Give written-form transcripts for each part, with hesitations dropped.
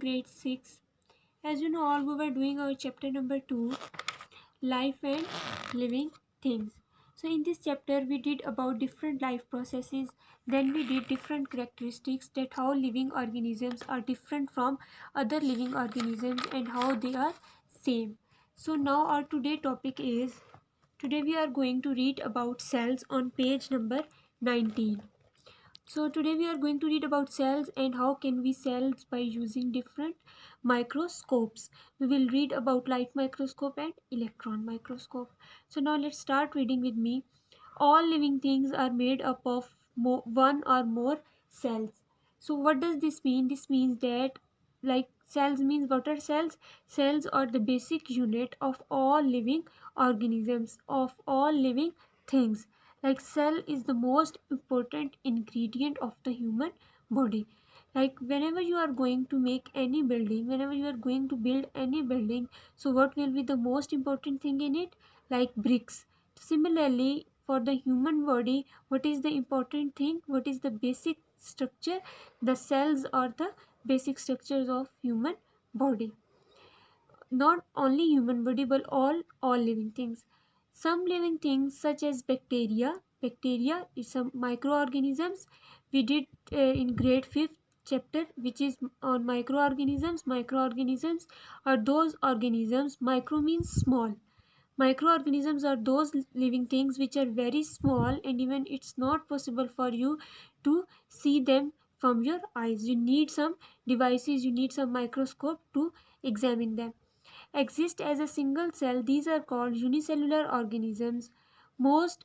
grade 6. As you know, all we were doing our chapter number 2, life and living things. So in this chapter we did about different life processes, then we did different characteristics, that how living organisms are different from other living organisms and how they are same. So now our today we are going to read about cells on page number 19. So today we are going to read about cells and how can we cells by using different microscopes. We will read about light microscope and electron microscope. So now let's start reading with me. All living things are made up of one or more cells. So what does this mean? This means that like cells means what are cells? Cells are the basic unit of all living organisms, of all living things. Like cell is the most important ingredient of the human body. Like whenever you are going to make any building, whenever you are going to build any building, so what will be the most important thing in it? Like bricks. Similarly, for the human body, what is the important thing? What is the basic structure? The cells are the basic structures of human body. Not only human body but all living things. Some living things such as bacteria is some microorganisms we did in grade 5th chapter, which is on microorganisms. Microorganisms are those organisms, micro means small. Microorganisms are those living things which are very small and even it's not possible for you to see them from your eyes. You need some devices, you need some microscope to examine them. Exist as a single cell, these are called unicellular organisms. Most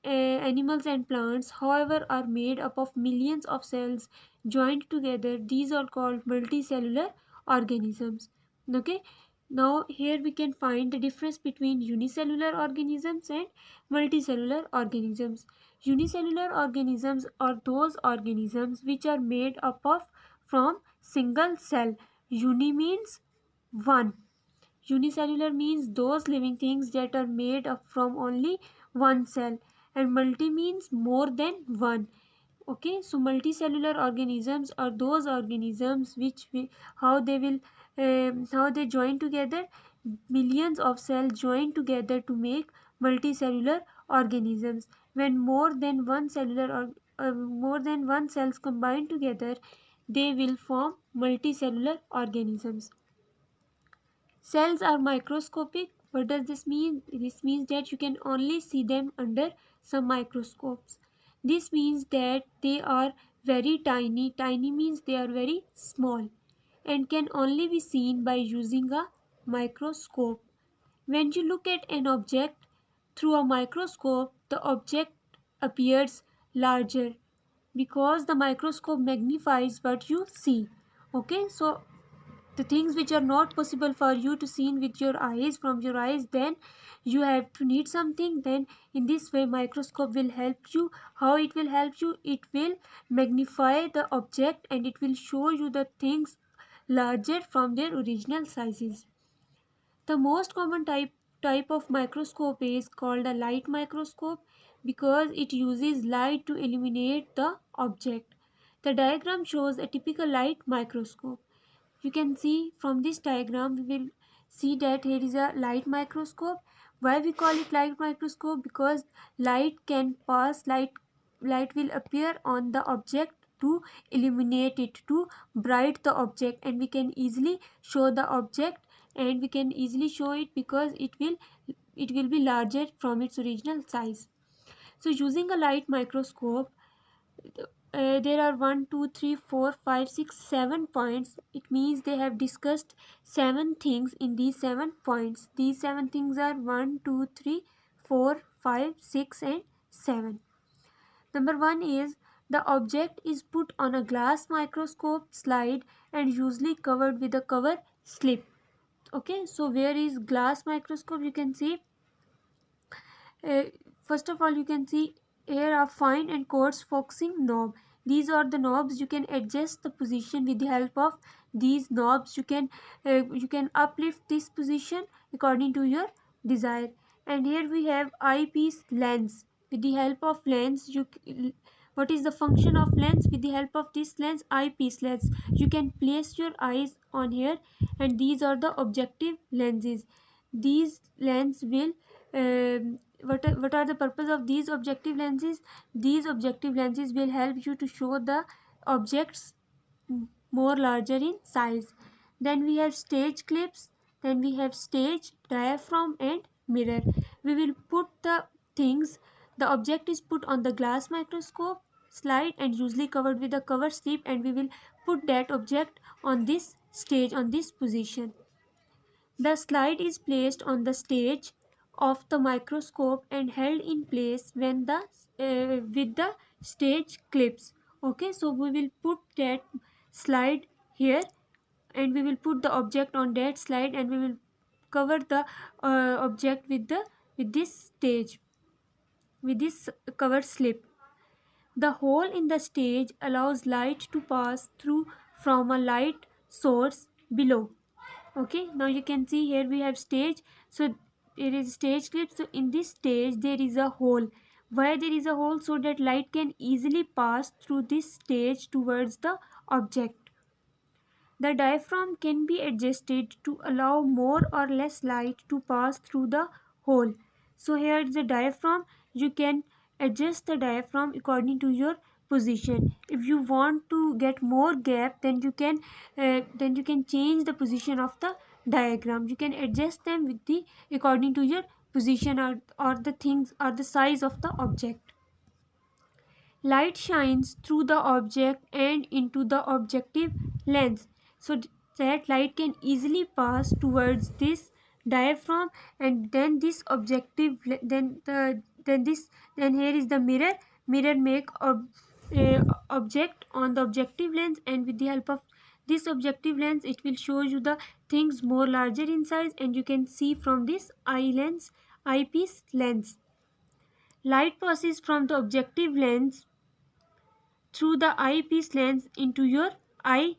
animals and plants, however, are made up of millions of cells joined together. These are called multicellular organisms. Okay, now here we can find the difference between unicellular organisms and multicellular organisms. Unicellular organisms are those organisms which are made up of from single cell. Uni means one. Unicellular means those living things that are made up from only one cell, and multi means more than one. Okay, so multicellular organisms are those organisms which how they join together. Millions of cells join together to make multicellular organisms. When more than one cells combine together, they will form multicellular organisms. Cells are microscopic. What does this mean? This means that you can only see them under some microscopes. This means that they are very tiny. Tiny means they are very small and can only be seen by using a microscope. When you look at an object through a microscope, the object appears larger because the microscope magnifies what you see. Okay, so the things which are not possible for you to see with your eyes, from your eyes, then you have to need something. Then in this way microscope will help you. How it will help you? It will magnify the object and it will show you the things larger from their original sizes. The most common type of microscope is called a light microscope because it uses light to illuminate the object. The diagram shows a typical light microscope. You can see from this diagram, we will see that here is a light microscope. Why we call it light microscope? Because light can pass, light will appear on the object to illuminate it, to bright the object, and we can easily show the object, and we can easily show it because it will be larger from its original size. So using a light microscope, there are 1 2 3 4 5 6 7 points. It means they have discussed 7 things in these 7 points. These 7 things are 1 2 3 4 5 6 and 7. Number 1 is the object is put on a glass microscope slide and usually covered with a cover slip. Okay, so where is glass microscope? You can see uh, first of all, you can see here are fine and coarse focusing knob. These are the knobs. You can adjust the position with the help of these knobs. You can uplift this position according to your desire. And here we have eyepiece lens. With the help of lens, What is the function of lens? With the help of this lens, eyepiece lens, you can place your eyes on here, and these are the objective lenses. These lens will what are the purpose of these objective lenses? These objective lenses will help you to show the objects more larger in size. Then we have stage clips, then we have stage, diaphragm and mirror. We will put the things, the object is put on the glass microscope slide and usually covered with a cover slip, and we will put that object on this stage, on this position. The slide is placed on the stage of the microscope and held in place when the with the stage clips. Okay, so we will put that slide here, and we will put the object on that slide, and we will cover the object with the with this stage, with this cover slip. The hole in the stage allows light to pass through from a light source below. Okay, now you can see here we have stage. So it is stage clip. So in this stage there is a hole. Why there is a hole? So that light can easily pass through this stage towards the object. The diaphragm can be adjusted to allow more or less light to pass through the hole. So here is the diaphragm. You can adjust the diaphragm according to your position. If you want to get more gap, then you can change the position of the diagram. You can adjust them with the according to your position, or the things, or the size of the object. Light shines through the object and into the objective lens, so that light can easily pass towards this diaphragm, and then this objective then here is the mirror. Mirror make object on the objective lens, and with the help of this objective lens it will show you the things more larger in size, and you can see from this eyepiece lens. Light passes from the objective lens through the eyepiece lens into your eye.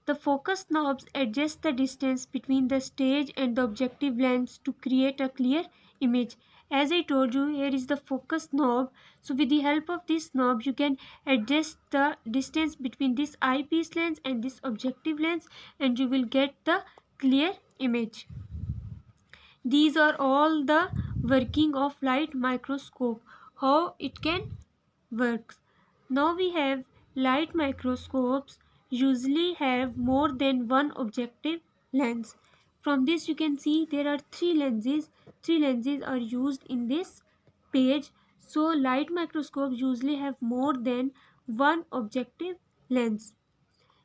The focus knobs adjust the distance between the stage and the objective lens to create a clear image. As I told you, here is the focus knob. So with the help of this knob, you can adjust the distance between this eyepiece lens and this objective lens, and you will get the clear image. These are all the working of light microscope, how it can work. Now we have light microscopes usually have more than one objective lens. From this you can see there are three lenses. Three lenses are used in this page. So light microscopes usually have more than one objective lens.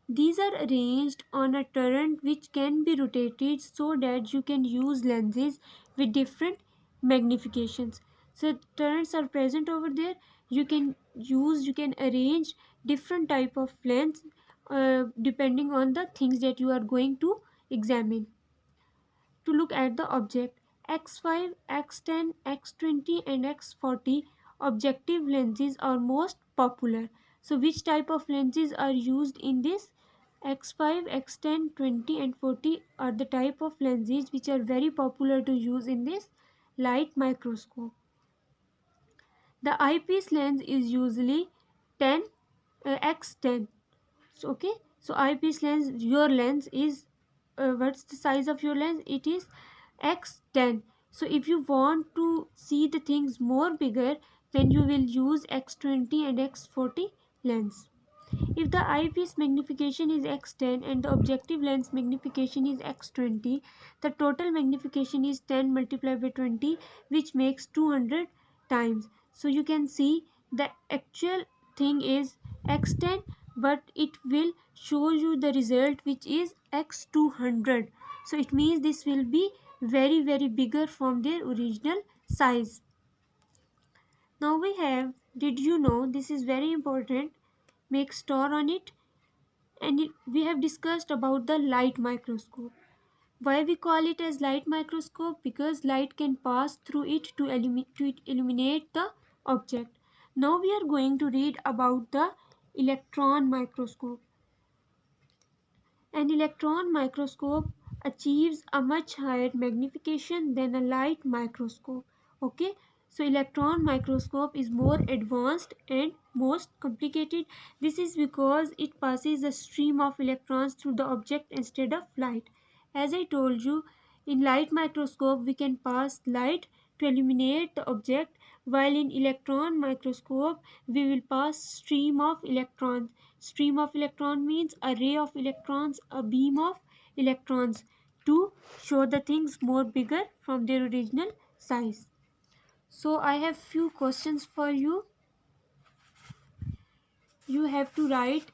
These are arranged on a turret which can be rotated so that you can use lenses with different magnifications. So turrets are present over there. You can arrange different type of lens depending on the things that you are going to examine. To look at the object, x5, x10, x20 and x40 objective lenses are most popular. So which type of lenses are used in this? X5, X10, 20 and 40 are the type of lenses which are very popular to use in this light microscope. The eyepiece lens is usually 10 x10. So, okay, so eyepiece lens, your lens is what's the size of your lens? It is x10. So if you want to see the things more bigger, then you will use x20 and x40 lens. If the eyepiece magnification is x10 and the objective lens magnification is x20, the total magnification is 10 multiplied by 20, which makes 200 times. So you can see the actual thing is x10, but it will show you the result which is x200. So it means this will be very bigger from their original size. Now we have, did you know, this is very important, make star on it. And we have discussed about the light microscope. Why we call it as light microscope? Because light can pass through it to illuminate the object. Now we are going to read about the electron microscope. An electron microscope achieves a much higher magnification than a light microscope. Okay, So electron microscope is more advanced and most complicated. This is because it passes a stream of electrons through the object instead of light. As I told you, in light microscope we can pass light to illuminate the object, while in electron microscope we will pass stream of electrons. Stream of electron means a ray of electrons, a beam of electrons, to show the things more bigger from their original size. So I have few questions for you. You have to write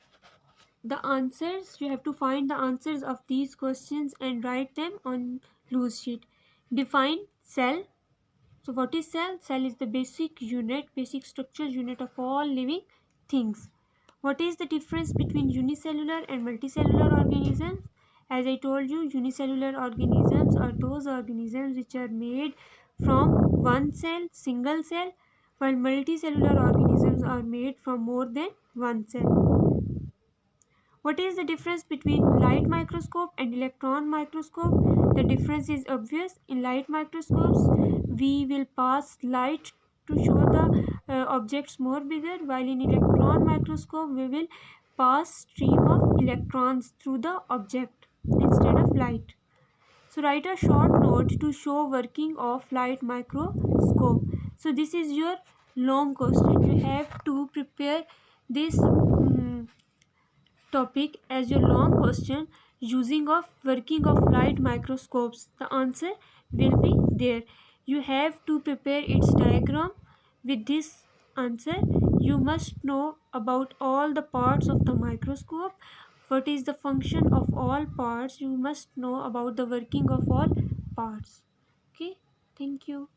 the answers. You have to find the answers of these questions and write them on loose sheet. Define cell. So what is cell? Cell is the basic unit, basic structural unit of all living things. What is the difference between unicellular and multicellular organisms? As I told you, unicellular organisms are those organisms which are made from one cell, single cell, while multicellular organisms are made from more than one cell. What is the difference between light microscope and electron microscope? The difference is obvious. In light microscopes, we will pass light to show the objects more bigger, while in electron microscope, we will pass stream of electrons through the object instead of light. So write a short note to show working of light microscope. So this is your long question. You have to prepare this topic as your long question using of working of light microscopes. The answer will be there. You have to prepare its diagram. With this answer, you must know about all the parts of the microscope. What is the function of all parts? You must know about the working of all parts. Okay, thank you.